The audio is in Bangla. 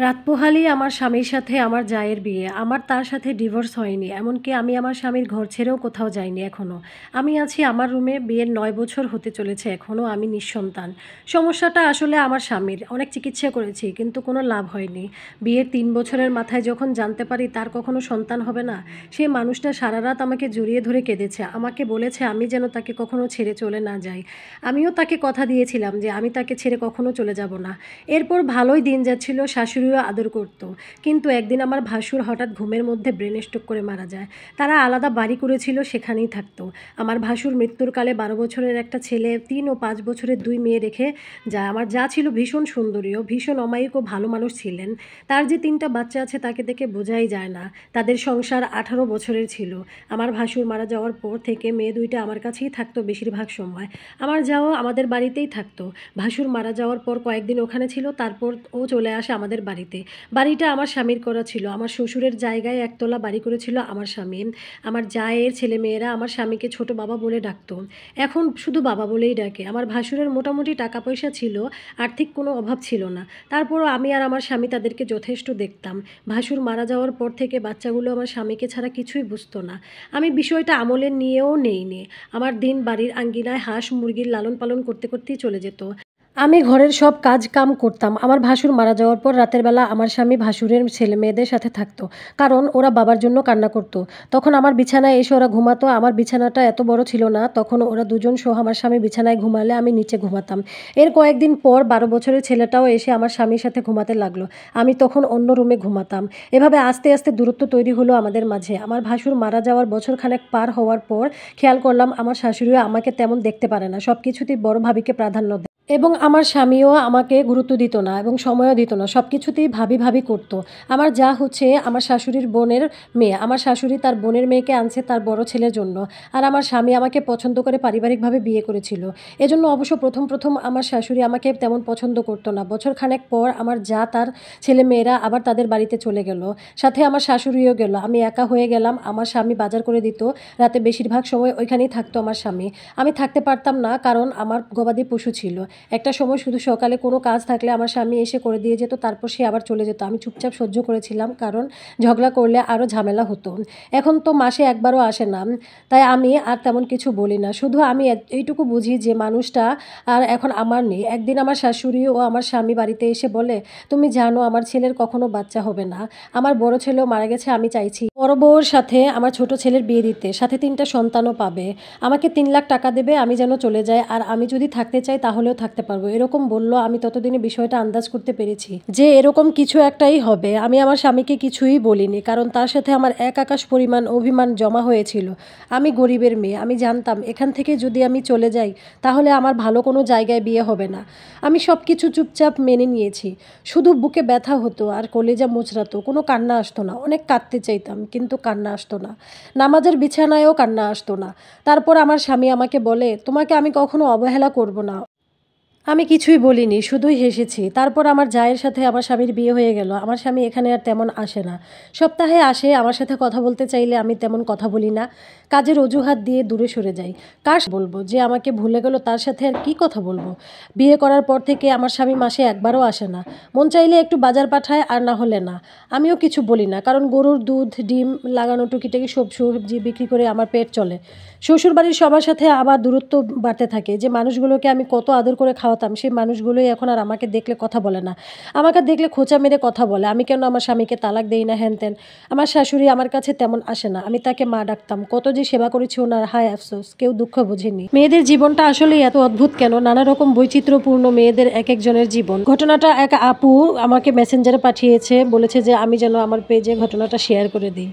রাত পোহালেই আমার স্বামীর সাথে আমার জায়ের বিয়ে। আমার তার সাথে ডিভোর্স হয়নি। এমনকি আমি আমার স্বামীর ঘর ছেড়েও কোথাও যাইনি এখনো। আমি আছি আমার রুমে, বিয়ের ৯ বছর হতে চলেছে এখনো আমি নিঃসন্তান। সমস্যাটা আসলে আমার স্বামীর। অনেক চিকিৎসা করেছি কিন্তু কোনো লাভ হয়নি। বিয়ের ৩ বছরের মাথায় যখন জানতে পারি তার কখনো সন্তান হবে না, সে মানুষটা সারারাত আমাকে জড়িয়ে ধরে কেঁদেছে। আমাকে বলেছে আমি যেন তাকে কখনো ছেড়ে চলে না যাই। আমিও তাকে কথা দিয়েছিলাম যে আমি তাকে ছেড়ে কখনো চলে যাব না। এরপর ভালোই দিন যাচ্ছিল, শাশুড়িও আদর করত। কিন্তু একদিন আমার ভাসুর হঠাৎ ঘুমের মধ্যে ব্রেন স্ট্রোক করে মারা যায়। তারা আলাদা বাড়ি করেছিল, সেখানেই থাকতো। আমার ভাসুর মৃত্যুর কালে ১২ বছরের একটা ছেলে, ৩ ও ৫ বছরের ২ মেয়ে রেখে যায়। আমার যা ছিল ভীষণ সুন্দরীও, ভীষণ অমায়িক ও ভালো মানুষ ছিলেন। তার যে ৩টা বাচ্চা আছে তাকে দেখে বোঝাই যায় না। তাদের সংসার ১৮ বছরের ছিল। আমার ভাসুর মারা যাওয়ার পর থেকে মেয়ে ২টা আমার কাছেই থাকতো বেশিরভাগ সময়। আমার যাও আমাদের বাড়িতেই থাকতো। ভাসুর মারা যাওয়ার পর কয়েকদিন ওখানে ছিল, তারপর ও চলে আসে আমাদের বাড়িতে। বাড়িটা আমার স্বামীর করা ছিল। আমার শ্বশুরের জায়গায় একতলা বাড়ি করেছিল আমার স্বামী। আমার জায়ের ছেলেমেয়েরা আমার স্বামীকে ছোট বাবা বলে ডাকতো। এখন শুধু বাবা বলেই ডাকে। আমার ভাসুরের মোটামুটি টাকা পয়সা ছিল, আর্থিক কোনো অভাব ছিল না। তারপরও আমি আর আমার স্বামী তাদেরকে যথেষ্ট দেখতাম। ভাসুর মারা যাওয়ার পর থেকে বাচ্চাগুলো আমার স্বামীকে ছাড়া কিছুই বুঝতো না। আমি বিষয়টা আমলে নিয়েও নেইনি। আমার দিন বাড়ির আঙ্গিনায় হাঁস মুরগির লালন পালন করতে করতেই চলে যেত। আমি ঘরের সব কাজ কাম করতাম। আমার ভাসুর মারা যাওয়ার পর রাতের বেলা আমার স্বামী ভাসুরের ছেলেমেয়েদের সাথে থাকতো। কারণ ওরা বাবার জন্য কান্না করত। তখন আমার বিছানায় এসে ওরা ঘুমাতো। আমার বিছানাটা এত বড় ছিল না। তখন ওরা দুজন সহ আমার স্বামী বিছানায় ঘুমালে আমি নিচে ঘুমাতাম। এর কয়েকদিন পর ১২ বছরের ছেলেটাও এসে আমার স্বামীর সাথে ঘুমাতে লাগলো। আমি তখন অন্য রুমে ঘুমাতাম। এভাবে আস্তে আস্তে দূরত্ব তৈরি হলো আমাদের মাঝে। আমার ভাসুর মারা যাওয়ার বছরখানেক পার হওয়ার পর খেয়াল করলাম আমার শাশুড়িও আমাকে তেমন দেখতে পারে না। সব কিছুতেই বড় ভাবিকে প্রাধান্য দেয়। এবং আমার স্বামীও আমাকে গুরুত্ব দিত না এবং সময়ও দিত না। সব কিছুতেই ভাবি, ভাবি করত। আমার যা হচ্ছে আমার শাশুড়ির বোনের মেয়ে। আমার শাশুড়ি তার বোনের মেয়েকে আনছে তার বড় ছেলের জন্য। আর আমার স্বামী আমাকে পছন্দ করে পারিবারিকভাবে বিয়ে করেছিল। এজন্য অবশ্য ১ম আমার শাশুড়ি আমাকে তেমন পছন্দ করত না। বছরখানেক পর আমার যা তার ছেলেমেয়েরা আবার তাদের বাড়িতে চলে গেল। সাথে আমার শাশুড়িও গেল। আমি একা হয়ে গেলাম। আমার স্বামী বাজার করে দিত। রাতে বেশিরভাগ সময় ওইখানেই থাকতো আমার স্বামী। আমি থাকতে পারতাম না কারণ আমার গবাদি পশু ছিল। একটা সময় শুধু সকালে কোনো কাজ থাকলে আমার স্বামী এসে করে দিয়ে যেত, তারপর সে আবার চলে যেত। আমি চুপচাপ সহ্য করেছিলাম কারণ ঝগড়া করলে আরও ঝামেলা হতো। এখন তো মাসে একবারও আসে না, তাই আমি আর তেমন কিছু বলি না। শুধু আমি এইটুকু বুঝি যে মানুষটা আর এখন আমার নেই। একদিন আমার শাশুড়ি ও আমার স্বামী বাড়িতে এসে বলে, তুমি জানো আমার ছেলের কখনো বাচ্চা হবে না। আমার বড় ছেলেও মারা গেছে, আমি চাইছি বড় বউর সাথে আমার ছোট ছেলের বিয়ে দিতে, সাথে ৩টা সন্তানও পাবে। আমাকে ৩ লাখ টাকা দেবে, আমি যেন চলে যাই, আর আমি যদি থাকতে চাই তাহলেও থাকতে পারবো। এরকম বলল। আমি ততদিনে বিষয়টা আন্দাজ করতে পেরেছি যে এরকম কিছু একটাই হবে। আমি আমার স্বামীকে কিছুই বলিনি কারণ তার সাথে আমার এক আকাশ পরিমাণ অভিমান জমা হয়েছিল। আমি গরিবের মেয়ে, আমি জানতাম এখান থেকে যদি আমি চলে যাই তাহলে আমার ভালো কোনো জায়গায় বিয়ে হবে না। আমি সব কিছু চুপচাপ মেনে নিয়েছি। শুধু বুকে ব্যথা হতো আর কলেজা মোচড়াতো, কোনো কান্না আসতো না। অনেক কাঁদতে চাইতাম কিন্তু কান্না আসতো না। নামাজের বিছানায়ও কান্না আসতো না। তারপর আমার স্বামী আমাকে বলে, তোমাকে আমি কখনো অবহেলা করব না। আমি কিছুই বলিনি, শুধুই হেসেছি। তারপর আমার জায়ের সাথে আমার স্বামীর বিয়ে হয়ে গেল। আমার স্বামী এখানে আর তেমন আসে না। সপ্তাহে আসে, আমার সাথে কথা বলতে চাইলে আমি তেমন কথা বলি না। কাজের অজুহাত দিয়ে দূরে সরে যাই। কার বলবো যে আমাকে ভুলে গেল, তার সাথে আর কি কথা বলবো। বিয়ে করার পর থেকে আমার স্বামী মাসে একবারও আসে না। মন চাইলে একটু বাজার পাঠায় আর না হলে না। আমিও কিছু বলি না কারণ গরুর দুধ, ডিম লাগানো টুকিটাকি সব সবজি বিক্রি করে আমার পেট চলে। শ্বশুরবাড়ির সবার সাথে আবার দূরত্ব বাড়তে থাকে। যে মানুষগুলোকে আমি কত আদর করে খাওয়াতাম সেই মানুষগুলোই এখন আর আমাকে দেখলে কথা বলে না। আমাকে দেখলে খোঁচা মেরে কথা বলে আমি কেন আমার স্বামীকে তালাক দেই না, হ্যান ত্যান। আমার শাশুড়ি আমার কাছে তেমন আসে না। আমি তাকে মা ডাকতাম। কত যে সেবা করেছি ওনার, হায় আফসোস, কেউ দুঃখ বুঝেনি। মেয়েদের জীবনটা আসলেই এত অদ্ভুত কেন, নানা রকম বৈচিত্র্যপূর্ণ মেয়েদের এক একজনের জীবন। ঘটনাটা এক আপু আমাকে মেসেঞ্জারে পাঠিয়েছে, বলেছে যে আমি যেন আমার পেজে ঘটনাটা শেয়ার করে দিই।